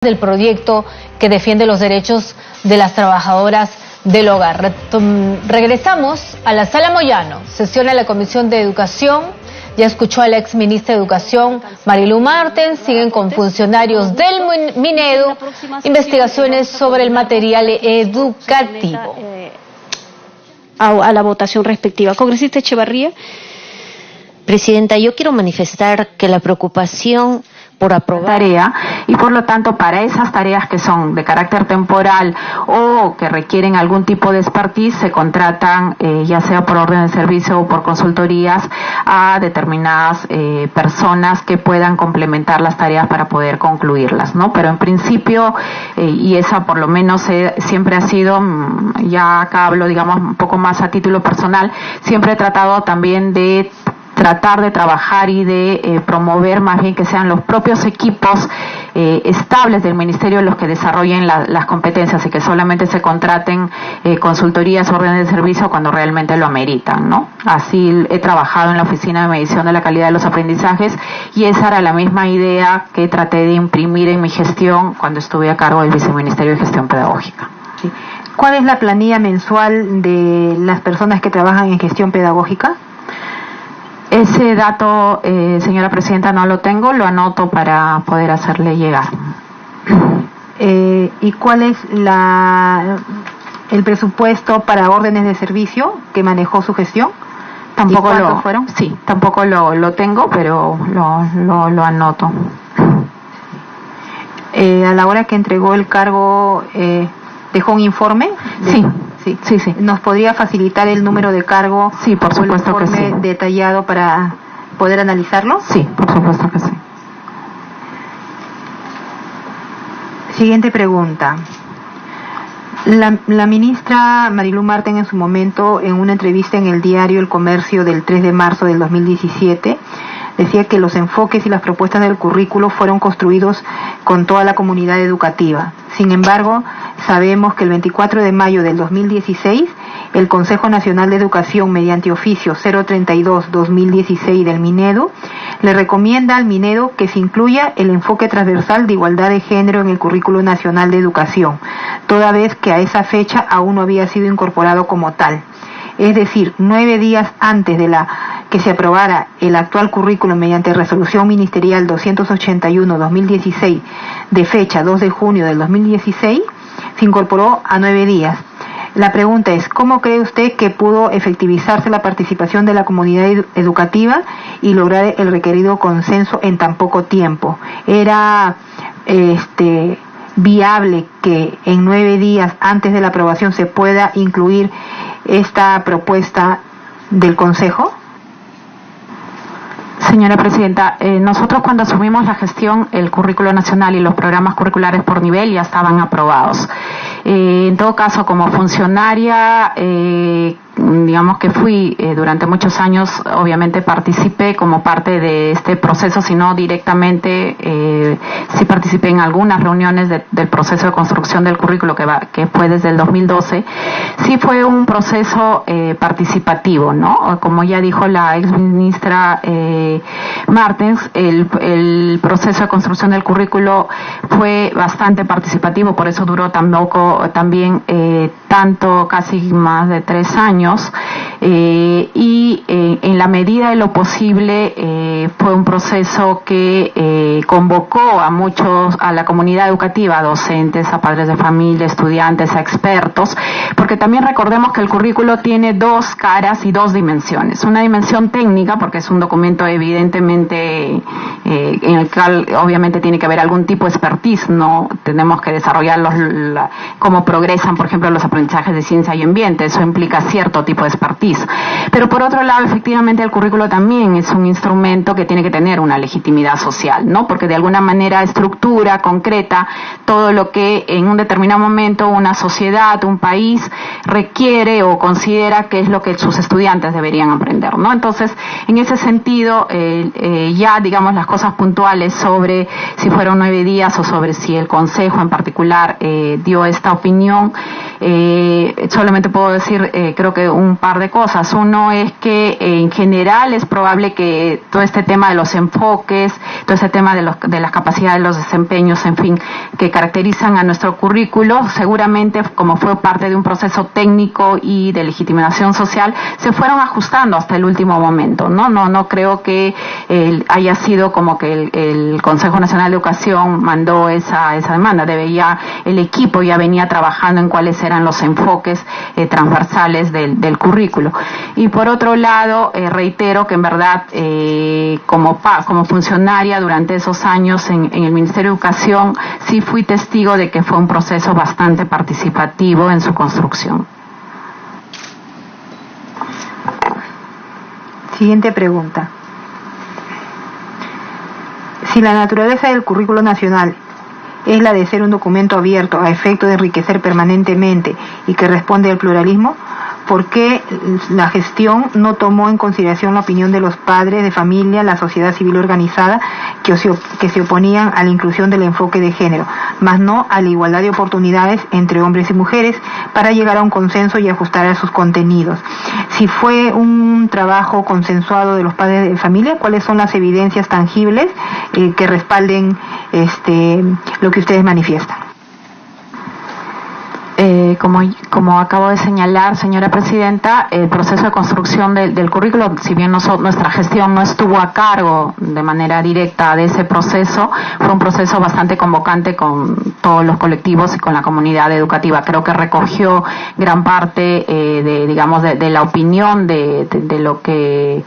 del proyecto que defiende los derechos de las trabajadoras del hogar. Regresamos a la Sala Moyano, sesiona la Comisión de Educación. Ya escuchó a la ex ministra de Educación, Marilu Martens. Siguen con funcionarios del Minedu investigaciones sobre el material educativo. A la votación respectiva. Congresista Echevarría. Presidenta, yo quiero manifestar que la preocupación por aprobar tarea y por lo tanto para esas tareas que son de carácter temporal o que requieren algún tipo de expertise se contratan ya sea por orden de servicio o por consultorías a determinadas personas que puedan complementar las tareas para poder concluirlas, ¿no? Pero en principio y esa por lo menos siempre ha sido, ya acá hablo digamos un poco más a título personal, siempre he tratado también de tratar de trabajar y de promover más bien que sean los propios equipos estables del Ministerio los que desarrollen las competencias y que solamente se contraten consultorías, órdenes de servicio cuando realmente lo ameritan, ¿no? Así he trabajado en la Oficina de Medición de la Calidad de los Aprendizajes y esa era la misma idea que traté de imprimir en mi gestión cuando estuve a cargo del Viceministerio de Gestión Pedagógica. Sí. ¿Cuál es la planilla mensual de las personas que trabajan en gestión pedagógica? Ese dato, señora Presidenta, no lo tengo, lo anoto para poder hacerle llegar. ¿Y cuál es el presupuesto para órdenes de servicio que manejó su gestión? Tampoco ¿Cuántos fueron? Sí, tampoco lo tengo, pero lo anoto. A la hora que entregó el cargo, ¿dejó un informe? Sí. Sí. ¿Nos podría facilitar el número de cargo? Sí, por supuesto que sí. ¿El informe detallado para poder analizarlo? Sí, por supuesto que sí. Siguiente pregunta. La ministra Marilu Martens en su momento, en una entrevista en el diario El Comercio del 3 de marzo del 2017, decía que los enfoques y las propuestas del currículo fueron construidos con toda la comunidad educativa. Sin embargo, sabemos que el 24 de mayo del 2016, el Consejo Nacional de Educación, mediante oficio 032-2016 del Minedu, le recomienda al Minedu que se incluya el enfoque transversal de igualdad de género en el Currículo Nacional de Educación, toda vez que a esa fecha aún no había sido incorporado como tal. Es decir, 9 días antes de que se aprobara el actual currículo mediante resolución ministerial 281-2016 de fecha 2 de junio del 2016, se incorporó a 9 días. La pregunta es, ¿cómo cree usted que pudo efectivizarse la participación de la comunidad educativa y lograr el requerido consenso en tan poco tiempo? ¿Era viable que en 9 días antes de la aprobación se pueda incluir esta propuesta del Consejo? Señora Presidenta, nosotros cuando asumimos la gestión, el currículo nacional y los programas curriculares por nivel ya estaban aprobados. En todo caso, como funcionaria, digamos que fui durante muchos años, obviamente participé como parte de este proceso, sino directamente sí participé en algunas reuniones del proceso de construcción del currículo que fue desde el 2012. Sí fue un proceso participativo, ¿no? Como ya dijo la ex ministra Martens, el proceso de construcción del currículo fue bastante participativo, por eso duró también tanto, casi más de 3 años, y en la medida de lo posible fue un proceso que convocó a la comunidad educativa, a docentes, a padres de familia, estudiantes, a expertos, porque también recordemos que el currículo tiene 2 caras y 2 dimensiones. Una dimensión técnica, porque es un documento evidentemente en el cual obviamente tiene que haber algún tipo de expertise, no tenemos que desarrollar cómo progresan, por ejemplo, los aprendizajes de ciencia y ambiente, eso implica cierto tipo de expertise. Pero por otro lado, efectivamente, el currículo también es un instrumento que tiene que tener una legitimidad social, ¿no? Porque de alguna manera estructura, concreta todo lo que en un determinado momento una sociedad, un país requiere o considera que es lo que sus estudiantes deberían aprender, ¿no? Entonces, en ese sentido, ya digamos las cosas puntuales sobre si fueron 9 días o sobre si el Consejo en particular dio esta opinión, solamente puedo decir, creo que un par de cosas. Uno es que en general es probable que todo este tema de los enfoques, todo este tema de las capacidades, los desempeños, en fin, que caracterizan a nuestro currículo, seguramente como fue parte de un proceso técnico y de legitimación social, se fueron ajustando hasta el último momento, ¿no? No creo que haya sido como que el Consejo Nacional de Educación mandó esa demanda. El equipo ya venía trabajando en cuáles eran los enfoques transversales del currículo. Y por otro lado, reitero que en verdad como funcionaria durante esos años en el Ministerio de Educación sí fui testigo de que fue un proceso bastante participativo en su construcción. Siguiente pregunta. Si la naturaleza del currículo nacional es la de ser un documento abierto a efecto de enriquecer permanentemente y que responde al pluralismo, ¿por qué la gestión no tomó en consideración la opinión de los padres de familia, la sociedad civil organizada, que se oponían a la inclusión del enfoque de género, más no a la igualdad de oportunidades entre hombres y mujeres, para llegar a un consenso y ajustar a sus contenidos? Si fue un trabajo consensuado de los padres de familia, ¿cuáles son las evidencias tangibles que respalden lo que ustedes manifiestan? Como acabo de señalar, señora Presidenta, el proceso de construcción del currículo, si bien nuestra gestión no estuvo a cargo de manera directa de ese proceso, fue un proceso bastante convocante con todos los colectivos y con la comunidad educativa. Creo que recogió gran parte de la opinión de lo que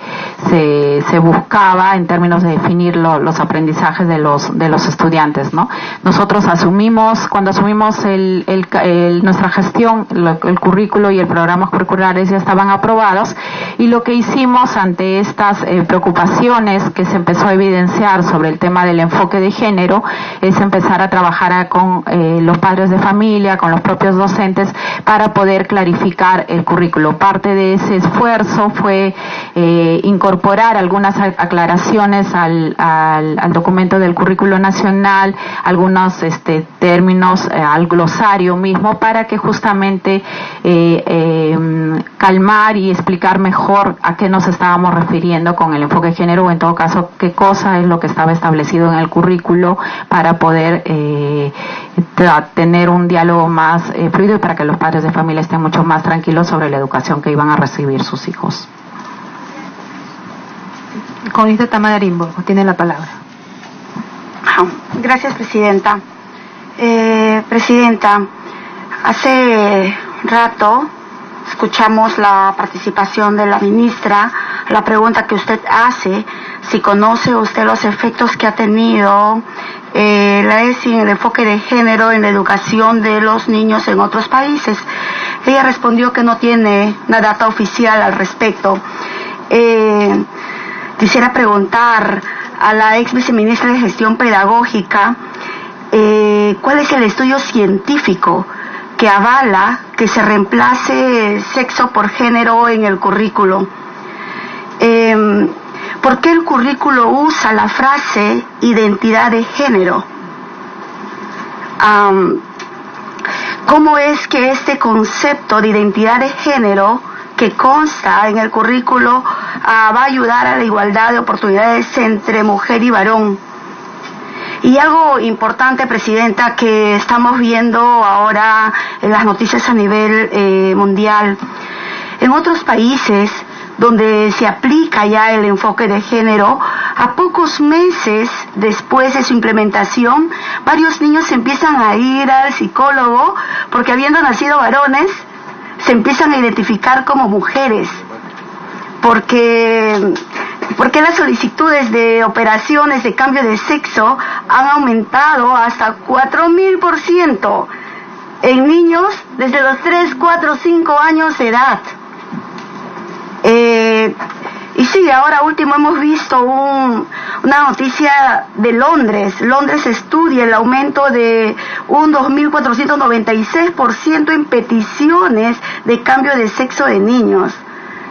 se buscaba en términos de definir los aprendizajes de los estudiantes, ¿no? Nosotros cuando asumimos nuestra gestión, el currículo y el programa curriculares ya estaban aprobados, y lo que hicimos ante estas preocupaciones que se empezó a evidenciar sobre el tema del enfoque de género es empezar a trabajar con los padres de familia, con los propios docentes, para poder clarificar el currículo. Parte de ese esfuerzo fue incorporar algunas aclaraciones al documento del currículo nacional, algunos términos al glosario mismo, para que justamente calmar y explicar mejor a qué nos estábamos refiriendo con el enfoque de género, o en todo caso qué cosa es lo que estaba establecido en el currículo, para poder tener un diálogo más fluido y para que los padres de familia estén mucho más tranquilos sobre la educación que iban a recibir sus hijos. Con esto Tamara Arimborgo tiene la palabra. Gracias, Presidenta. Presidenta, hace rato escuchamos la participación de la ministra, la pregunta que usted hace, si conoce usted los efectos que ha tenido la ESI en el enfoque de género en la educación de los niños en otros países. Ella respondió que no tiene una data oficial al respecto. Quisiera preguntar a la ex viceministra de Gestión Pedagógica, ¿cuál es el estudio científico que avala que se reemplace sexo por género en el currículo? ¿Por qué el currículo usa la frase identidad de género? ¿Cómo es que este concepto de identidad de género que consta en el currículo va a ayudar a la igualdad de oportunidades entre mujer y varón? Y algo importante, Presidenta, que estamos viendo ahora en las noticias a nivel mundial. En otros países donde se aplica ya el enfoque de género, a pocos meses después de su implementación, varios niños empiezan a ir al psicólogo porque, habiendo nacido varones, se empiezan a identificar como mujeres. Porque las solicitudes de operaciones de cambio de sexo han aumentado hasta 4,000% en niños desde los 3, 4, 5 años de edad. Y sí, ahora último hemos visto una noticia de Londres. Londres estudia el aumento de un 2,496% en peticiones de cambio de sexo de niños.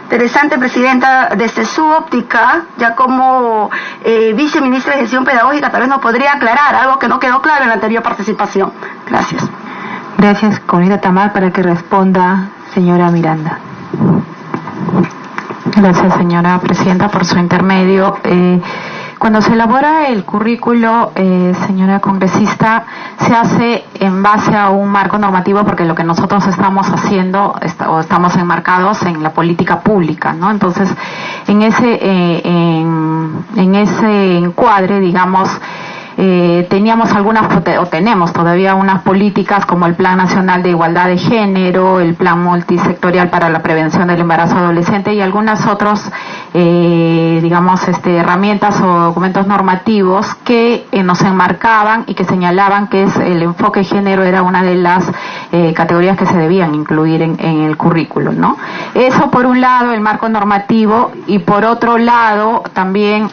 Interesante, Presidenta, desde su óptica, ya como viceministra de Gestión Pedagógica, tal vez nos podría aclarar algo que no quedó claro en la anterior participación. Gracias. Gracias, congresista Tamar, para que responda señora Miranda. Gracias, señora presidenta, por su intermedio. Cuando se elabora el currículo, señora congresista, se hace en base a un marco normativo, porque lo que nosotros estamos haciendo o estamos enmarcados en la política pública, ¿no? Entonces, en ese encuadre, digamos, teníamos tenemos todavía unas políticas como el Plan Nacional de Igualdad de Género, el Plan Multisectorial para la Prevención del Embarazo Adolescente y algunas otras, herramientas o documentos normativos que nos enmarcaban y que señalaban que el enfoque de género era una de las categorías que se debían incluir en el currículo, ¿no? Eso por un lado, el marco normativo, y por otro lado también,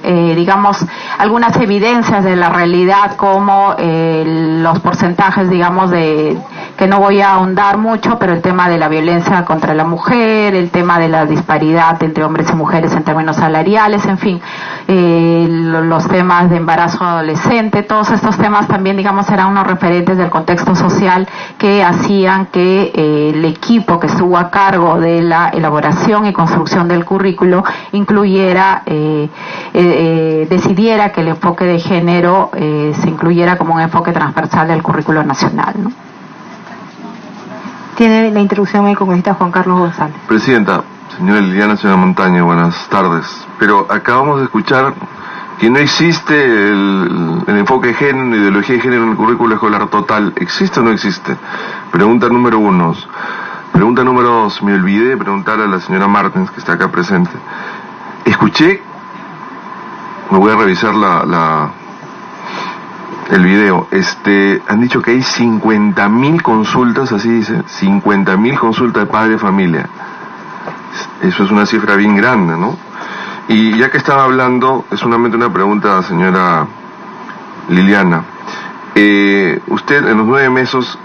algunas evidencias de la realidad, como los porcentajes, que no voy a ahondar mucho, pero el tema de la violencia contra la mujer, el tema de la disparidad entre hombres y mujeres en términos salariales, en fin, los temas de embarazo adolescente, todos estos temas también, eran unos referentes del contexto social que hacían que el equipo que estuvo a cargo de la elaboración y construcción del currículo decidiera que el enfoque de género se incluyera como un enfoque transversal del currículo nacional, ¿no? Tiene la introducción el congresista Juan Carlos González. Presidenta, señora Liliana, señora Montaño, buenas tardes. Pero acabamos de escuchar que no existe el enfoque de género, ideología de género en el currículo escolar total. ¿Existe o no existe? Pregunta número 1. Pregunta número 2. Me olvidé de preguntarle a la señora Martens, que está acá presente. Escuché, me voy a revisar el video, han dicho que hay 50.000 consultas, así dice, 50.000 consultas de padre de familia. Eso es una cifra bien grande, ¿no? Y ya que estaba hablando, es solamente una pregunta, señora Liliana. Usted en los 9 meses,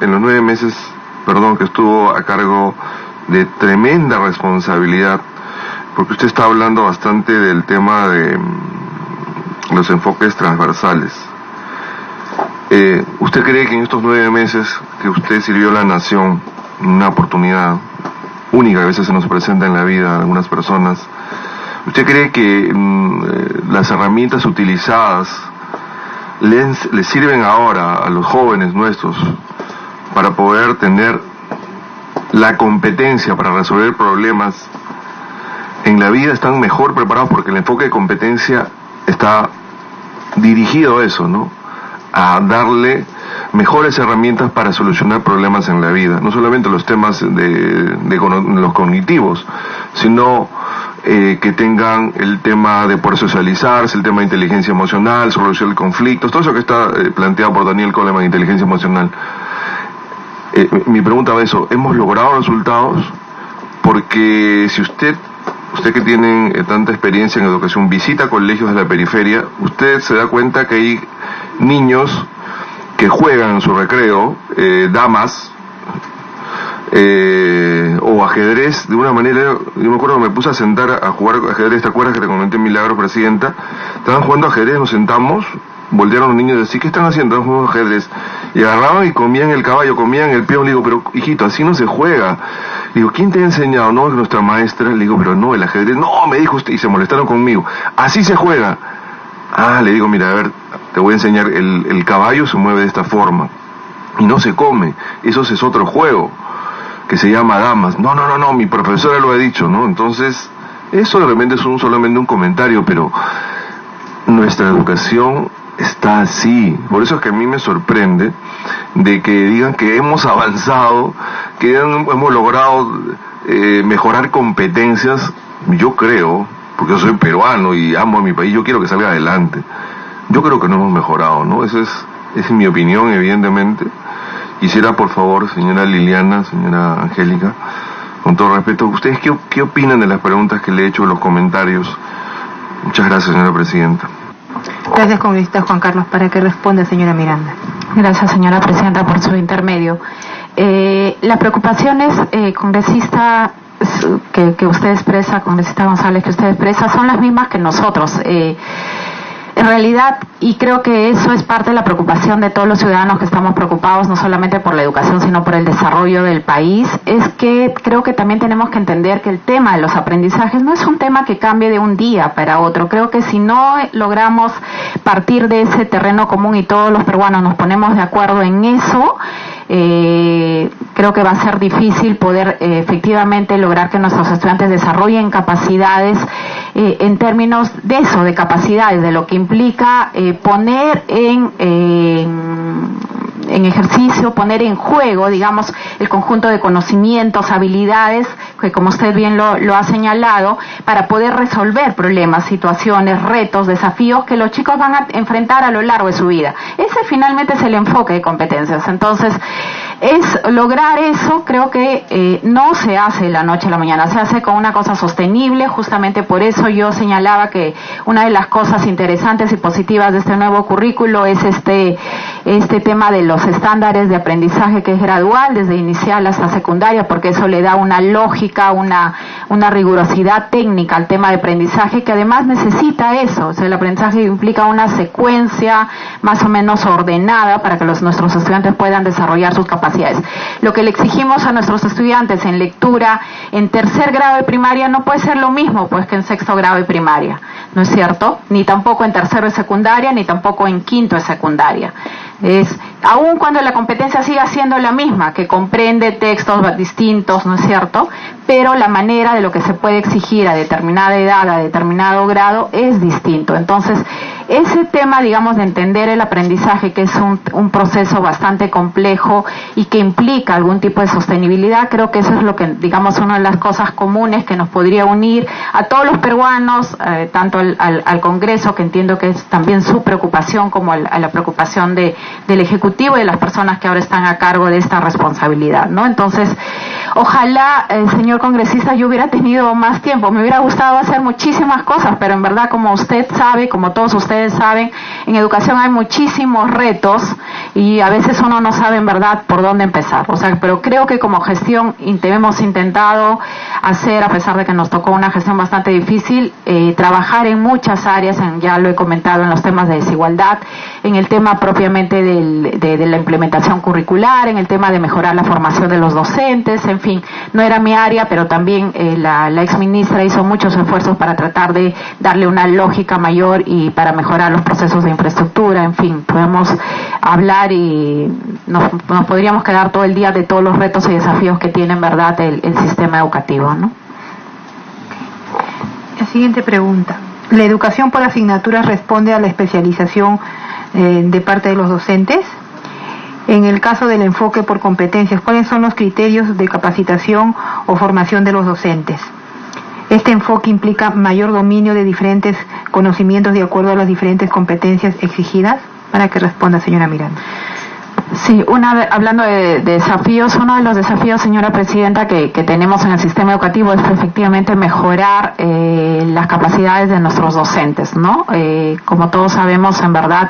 que estuvo a cargo de tremenda responsabilidad, porque usted está hablando bastante del tema de los enfoques transversales. ¿Usted cree que en estos 9 meses que usted sirvió a la nación, una oportunidad única que a veces se nos presenta en la vida de algunas personas, usted cree que las herramientas utilizadas les sirven ahora a los jóvenes nuestros para poder tener la competencia para resolver problemas en la vida? Están mejor preparados porque el enfoque de competencia está dirigido a eso, ¿no? A darle mejores herramientas para solucionar problemas en la vida, no solamente los temas de los cognitivos, sino que tengan el tema de poder socializarse, el tema de inteligencia emocional, solución de conflictos, todo eso que está planteado por Daniel Coleman, inteligencia emocional. Mi pregunta es eso, ¿hemos logrado resultados? Porque si usted que tiene tanta experiencia en educación, visita colegios de la periferia, usted se da cuenta que hay niños que juegan en su recreo, damas, o ajedrez, de una manera. Yo me acuerdo que me puse a sentar a jugar ajedrez, ¿te acuerdas que te comenté en Milagro, Presidenta? Estaban jugando ajedrez, nos sentamos, voltearon los niños y decían, ¿qué están haciendo? Están jugando ajedrez. Y agarraban y comían el caballo, comían el peón. Le digo, pero hijito, así no se juega. Le digo, ¿quién te ha enseñado? No, es nuestra maestra. Le digo, pero no, el ajedrez, no, me dijo usted, y se molestaron conmigo. Así se juega. Ah, le digo, mira, a ver, te voy a enseñar, el caballo se mueve de esta forma y no se come, eso es otro juego que se llama damas. No, mi profesora lo ha dicho, ¿no? Entonces, eso de repente es solamente un comentario, pero nuestra educación está así. Por eso es que a mí me sorprende de que digan que hemos avanzado, que hemos logrado mejorar competencias. Yo creo, porque yo soy peruano y amo a mi país, yo quiero que salga adelante. Yo creo que no hemos mejorado, ¿no? Esa es mi opinión, evidentemente. Quisiera, por favor, señora Liliana, señora Angélica, con todo respeto, ¿ustedes qué opinan de las preguntas que le he hecho, los comentarios? Muchas gracias, señora Presidenta. Gracias, congresista Juan Carlos. Para que responda, señora Miranda. Gracias, señora Presidenta, por su intermedio. Las preocupaciones, congresista, que usted expresa, congresista González, que usted expresa, son las mismas que nosotros. En realidad, y creo que eso es parte de la preocupación de todos los ciudadanos que estamos preocupados no solamente por la educación, sino por el desarrollo del país, es que creo que también tenemos que entender que el tema de los aprendizajes no es un tema que cambie de un día para otro. Creo que si no logramos partir de ese terreno común y todos los peruanos nos ponemos de acuerdo en eso, creo que va a ser difícil poder efectivamente lograr que nuestros estudiantes desarrollen capacidades en términos de eso, de capacidades, de lo que implica poner en ejercicio, poner en juego, digamos, el conjunto de conocimientos, habilidades, que como usted bien lo ha señalado, para poder resolver problemas, situaciones, retos, desafíos que los chicos van a enfrentar a lo largo de su vida. Ese finalmente es el enfoque de competencias. Entonces, es lograr eso, creo que no se hace de la noche a la mañana, se hace con una cosa sostenible. Justamente por eso yo señalaba que una de las cosas interesantes y positivas de este nuevo currículo es este tema de los estándares de aprendizaje, que es gradual, desde inicial hasta secundaria, porque eso le da una lógica, una rigurosidad técnica al tema de aprendizaje, que además necesita eso. O sea, el aprendizaje implica una secuencia más o menos ordenada para que nuestros estudiantes puedan desarrollar sus capacidades. Lo que le exigimos a nuestros estudiantes en lectura en tercer grado de primaria no puede ser lo mismo pues que en sexto grado de primaria, ¿no es cierto? Ni tampoco en tercero de secundaria, ni tampoco en quinto de secundaria. Aun cuando la competencia siga siendo la misma, que comprende textos distintos, ¿no es cierto? Pero la manera de lo que se puede exigir a determinada edad, a determinado grado, es distinto. Entonces, ese tema, digamos, de entender el aprendizaje, que es un proceso bastante complejo y que implica algún tipo de sostenibilidad, creo que eso es lo que, digamos, una de las cosas comunes que nos podría unir a todos los peruanos, tanto al Congreso, que entiendo que es también su preocupación, como a la preocupación del Ejecutivo y de las personas que ahora están a cargo de esta responsabilidad, ¿no? Entonces, ojalá, señor congresista, yo hubiera tenido más tiempo. Me hubiera gustado hacer muchísimas cosas, pero en verdad, como usted sabe, como todos ustedes saben, en educación hay muchísimos retos y a veces uno no sabe en verdad por dónde empezar. O sea, pero creo que como gestión hemos intentado hacer, a pesar de que nos tocó una gestión bastante difícil, trabajar en muchas áreas, ya lo he comentado, en los temas de desigualdad, en el tema propiamente de la implementación curricular, en el tema de mejorar la formación de los docentes, en fin, no era mi área, pero también la exministra hizo muchos esfuerzos para tratar de darle una lógica mayor y para mejorar los procesos de infraestructura. En fin, podemos hablar y nos podríamos quedar todo el día de todos los retos y desafíos que tiene en verdad el sistema educativo, ¿no? La siguiente pregunta. ¿La educación por asignaturas responde a la especialización de parte de los docentes? En el caso del enfoque por competencias, ¿cuáles son los criterios de capacitación o formación de los docentes? Este enfoque implica mayor dominio de diferentes conocimientos de acuerdo a las diferentes competencias exigidas. Para que responda, señora Miranda. Sí, hablando de desafíos, uno de los desafíos, señora Presidenta, que tenemos en el sistema educativo es efectivamente mejorar las capacidades de nuestros docentes, ¿no? Como todos sabemos, en verdad,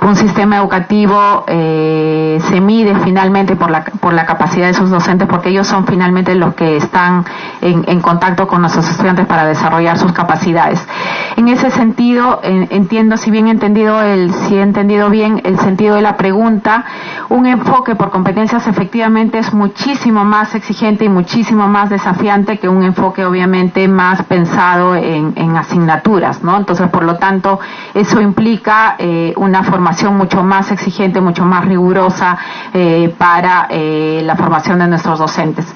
un sistema educativo se mide finalmente por la capacidad de sus docentes, porque ellos son finalmente los que están en contacto con nuestros estudiantes para desarrollar sus capacidades. En ese sentido, si he entendido bien el sentido de la pregunta, un enfoque por competencias efectivamente es muchísimo más exigente y muchísimo más desafiante que un enfoque obviamente más pensado en asignaturas, ¿no? Entonces, por lo tanto, eso implica una formación mucho más exigente, mucho más rigurosa para la formación de nuestros docentes.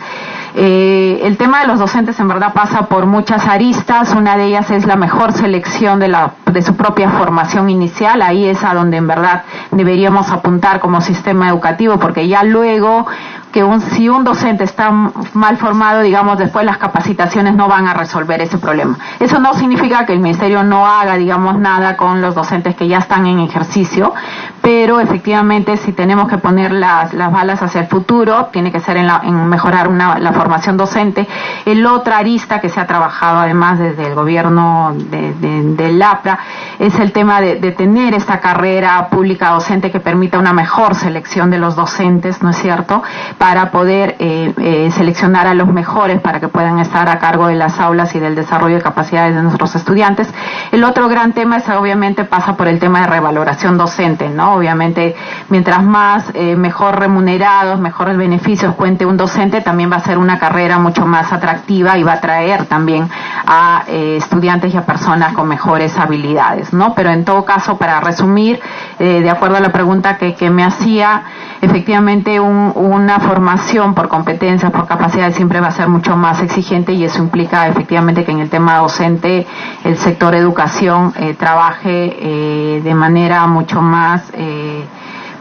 El tema de los docentes en verdad pasa por muchas aristas. Una de ellas es la mejor selección de su propia formación inicial. Ahí es a donde en verdad deberíamos apuntar como sistema educativo, porque ya luego si un docente está mal formado, digamos, después las capacitaciones no van a resolver ese problema. Eso no significa que el Ministerio no haga, digamos, nada con los docentes que ya están en ejercicio, pero efectivamente si tenemos que poner las balas hacia el futuro, tiene que ser en mejorar la formación docente. El otra arista que se ha trabajado además desde el gobierno del APRA es el tema de tener esta carrera pública docente que permita una mejor selección de los docentes, ¿no es cierto?, para poder seleccionar a los mejores para que puedan estar a cargo de las aulas y del desarrollo de capacidades de nuestros estudiantes. El otro gran tema es obviamente pasa por el tema de revaloración docente, ¿no? Obviamente mientras más mejor remunerados, mejores beneficios cuente un docente, también va a ser una carrera mucho más atractiva y va a atraer también a estudiantes y a personas con mejores habilidades, ¿no? Pero en todo caso, para resumir, de acuerdo a la pregunta que me hacía, efectivamente una formación por competencias, por capacidades siempre va a ser mucho más exigente, y eso implica efectivamente que en el tema docente el sector educación trabaje de manera mucho más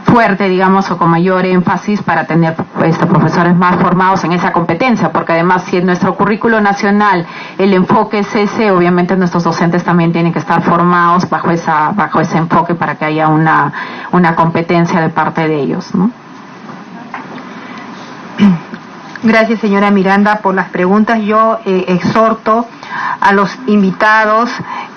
fuerte, digamos, o con mayor énfasis para tener profesores más formados en esa competencia, porque además si en nuestro currículo nacional el enfoque es ese, obviamente nuestros docentes también tienen que estar formados bajo ese enfoque para que haya una competencia de parte de ellos, ¿no? Gracias, señora Miranda, por las preguntas. Yo exhorto a los invitados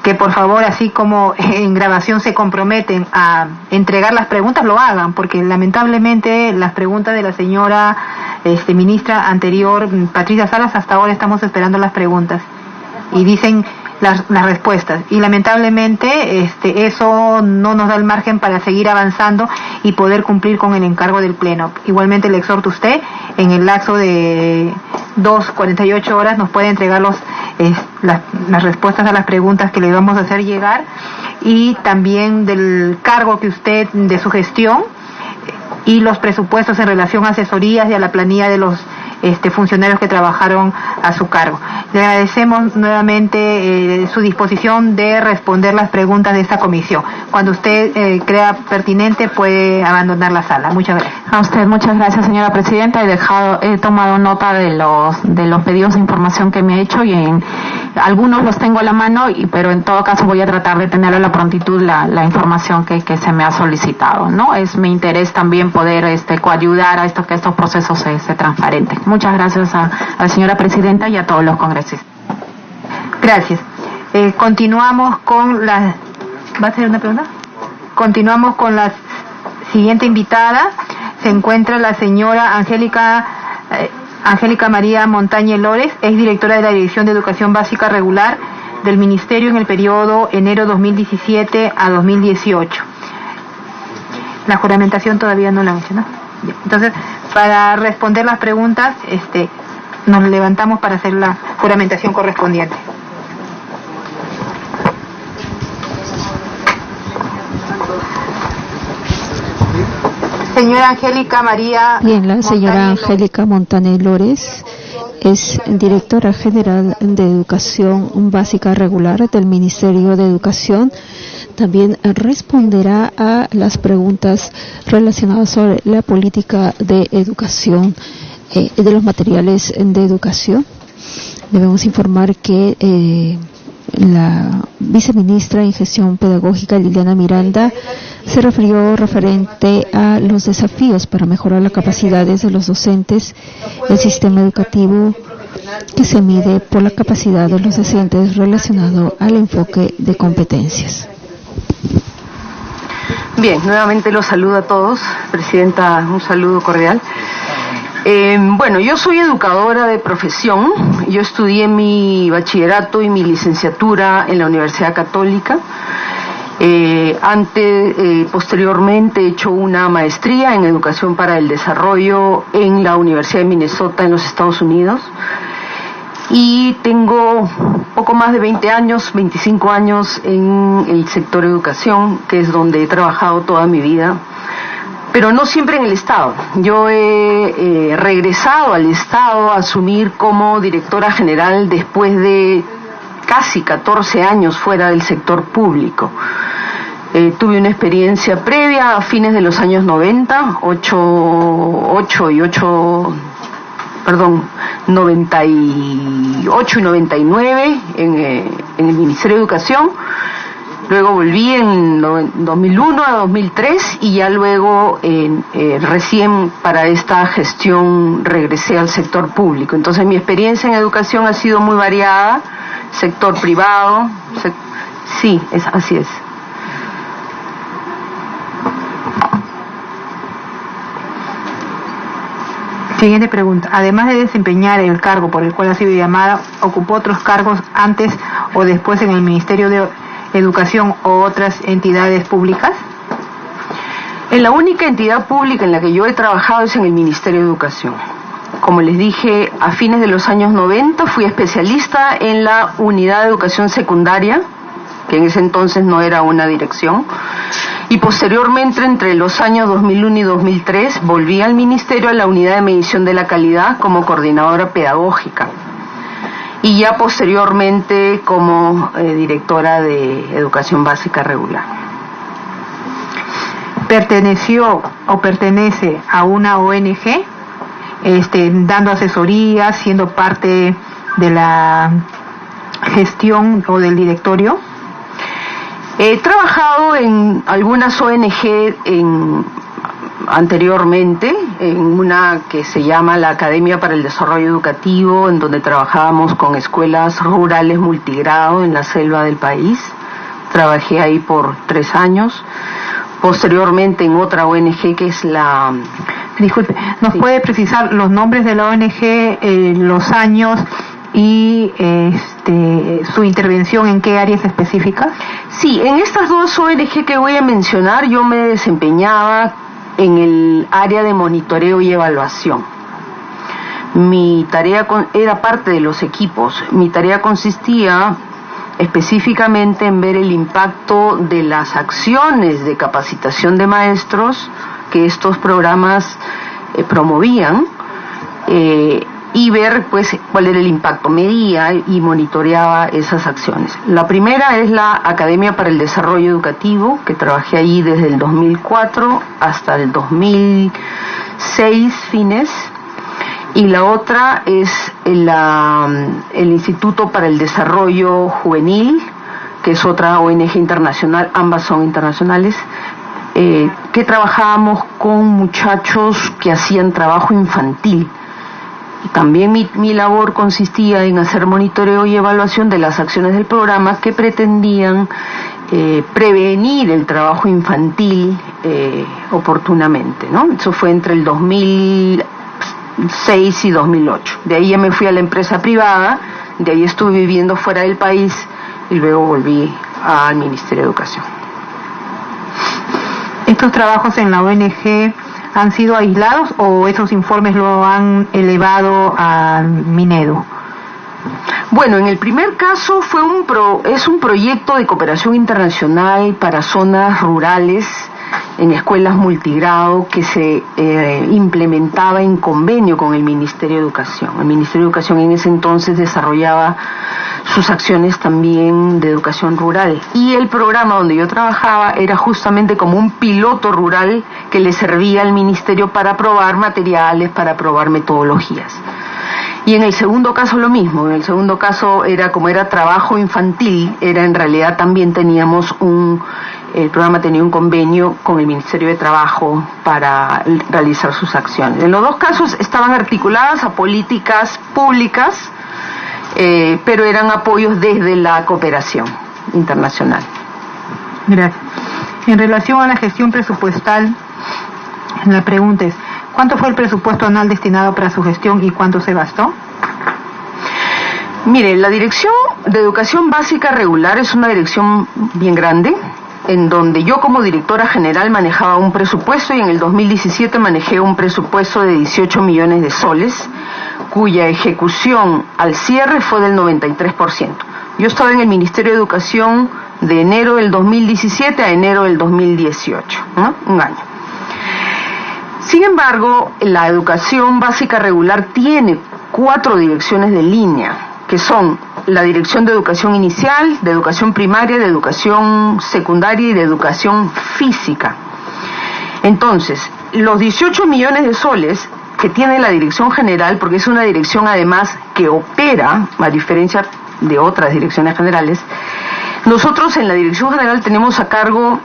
que por favor, así como en grabación se comprometen a entregar las preguntas, lo hagan, porque lamentablemente las preguntas de la señora ministra anterior, Patricia Salas, hasta ahora estamos esperando las preguntas y dicen las respuestas, y lamentablemente eso no nos da el margen para seguir avanzando y poder cumplir con el encargo del Pleno. Igualmente le exhorto a usted, en el lapso de 48 horas nos puede entregar las respuestas a las preguntas que le vamos a hacer llegar, y también del cargo que usted, de su gestión, y los presupuestos en relación a asesorías y a la planilla de los funcionarios que trabajaron a su cargo. Le agradecemos nuevamente su disposición de responder las preguntas de esta comisión. Cuando usted crea pertinente puede abandonar la sala. Muchas gracias. A usted, muchas gracias, señora presidenta. He tomado nota de los pedidos de información que me ha hecho, y algunos los tengo a la mano, pero en todo caso voy a tratar de tener a la prontitud la información que se me ha solicitado, ¿no? Es mi interés también poder coayudar a que estos procesos se transparenten. Muchas gracias a la señora presidenta y a todos los congresistas. Gracias. Continuamos con la... ¿Va a hacer una pregunta? Continuamos con la siguiente invitada. Se encuentra la señora Angélica María Montañez Lores, es directora de la Dirección de Educación Básica Regular del Ministerio en el periodo enero 2017 a 2018. La juramentación todavía no la han hecho, ¿no? Entonces, para responder las preguntas, nos levantamos para hacer la juramentación correspondiente. Señora Angélica María. Bien, la señora Angélica Montañez Lores es directora general de Educación Básica Regular del Ministerio de Educación. También responderá a las preguntas relacionadas sobre la política de educación, de los materiales de educación. Debemos informar que la viceministra en Gestión Pedagógica, Liliana Miranda, se refirió referente a los desafíos para mejorar las capacidades de los docentes, el sistema educativo que se mide por la capacidad de los docentes relacionado al enfoque de competencias. Bien, nuevamente los saludo a todos. Presidenta, un saludo cordial. Bueno, yo soy educadora de profesión. Yo estudié mi bachillerato y mi licenciatura en la Universidad Católica. Posteriormente he hecho una maestría en Educación para el Desarrollo en la Universidad de Minnesota en los Estados Unidos. Y tengo poco más de 20 años, 25 años en el sector educación, que es donde he trabajado toda mi vida, pero no siempre en el Estado. Yo he regresado al Estado a asumir como directora general después de casi 14 años fuera del sector público. Tuve una experiencia previa a fines de los años 90, 98 y 99 en el Ministerio de Educación. Luego volví en 2001 a 2003 y ya luego recién para esta gestión regresé al sector público. Entonces mi experiencia en educación ha sido muy variada, sector privado, sí, así es. Siguiente pregunta. Además de desempeñar el cargo por el cual ha sido llamada, ¿ocupó otros cargos antes o después en el Ministerio de Educación o otras entidades públicas? La única entidad pública en la que yo he trabajado es en el Ministerio de Educación. Como les dije, a fines de los años 90 fui especialista en la Unidad de Educación Secundaria, que en ese entonces no era una dirección, y posteriormente, entre los años 2001 y 2003, volví al Ministerio a la Unidad de Medición de la Calidad como coordinadora pedagógica, y ya posteriormente como directora de Educación Básica Regular. ¿Perteneció o pertenece a una ONG, dando asesorías, siendo parte de la gestión o del directorio? He trabajado en algunas ONG anteriormente, en una que se llama la Academia para el Desarrollo Educativo, en donde trabajábamos con escuelas rurales multigrado en la selva del país. Trabajé ahí por 3 años. Posteriormente en otra ONG que es la... Disculpe, ¿nos sí. puede precisar los nombres de la ONG, los años y su intervención en qué áreas específicas? Sí, en estas 2 ONG que voy a mencionar yo me desempeñaba en el área de monitoreo y evaluación. Mi tarea era parte de los equipos. Mi tarea consistía específicamente en ver el impacto de las acciones de capacitación de maestros que estos programas promovían, y ver pues cuál era el impacto. Medía y monitoreaba esas acciones. La primera es la Academia para el Desarrollo Educativo, que trabajé allí desde el 2004 hasta el 2006 fines, y la otra es el Instituto para el Desarrollo Juvenil, que es otra ONG internacional, ambas son internacionales, que trabajábamos con muchachos que hacían trabajo infantil. Y también mi labor consistía en hacer monitoreo y evaluación de las acciones del programa que pretendían prevenir el trabajo infantil oportunamente, ¿no? Eso fue entre el 2006 y 2008. De ahí ya me fui a la empresa privada, de ahí estuve viviendo fuera del país y luego volví al Ministerio de Educación. ¿Estos trabajos en la ONG han sido aislados o esos informes lo han elevado al Minedu? Bueno, en el primer caso es un proyecto de cooperación internacional para zonas rurales en escuelas multigrado que se implementaba en convenio con el Ministerio de Educación. El Ministerio de Educación en ese entonces desarrollaba sus acciones también de educación rural, y el programa donde yo trabajaba era justamente como un piloto rural que le servía al Ministerio para probar materiales, para probar metodologías. Y en el segundo caso lo mismo. En el segundo caso era trabajo infantil, en realidad también el programa tenía un convenio con el Ministerio de Trabajo para realizar sus acciones. En los 2 casos estaban articuladas a políticas públicas, pero eran apoyos desde la cooperación internacional. Gracias. En relación a la gestión presupuestal, la pregunta es, ¿cuánto fue el presupuesto anual destinado para su gestión y cuánto se gastó? Mire, la Dirección de Educación Básica Regular es una dirección bien grande, en donde yo como directora general manejaba un presupuesto, y en el 2017 manejé un presupuesto de 18 millones de soles, cuya ejecución al cierre fue del 93%. Yo estaba en el Ministerio de Educación de enero del 2017 a enero del 2018, ¿no? Un año. Sin embargo, la educación básica regular tiene 4 direcciones de línea, que son la Dirección de Educación Inicial, de Educación Primaria, de Educación Secundaria y de Educación Física. Entonces, los 18 millones de soles que tiene la Dirección General, porque es una dirección además que opera, a diferencia de otras direcciones generales, nosotros en la Dirección General tenemos a cargo,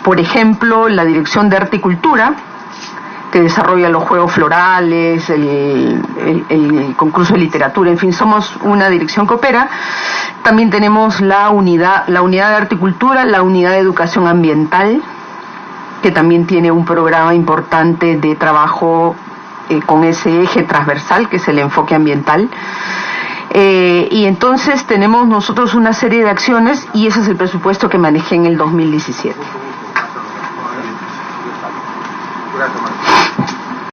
por ejemplo, la Dirección de Arte y Cultura, que desarrolla los juegos florales, el concurso de literatura, en fin, somos una dirección que opera. También tenemos la unidad de Arte y Cultura, la unidad de Educación Ambiental, que también tiene un programa importante de trabajo con ese eje transversal que es el enfoque ambiental. Y entonces tenemos nosotros una serie de acciones y ese es el presupuesto que manejé en el 2017.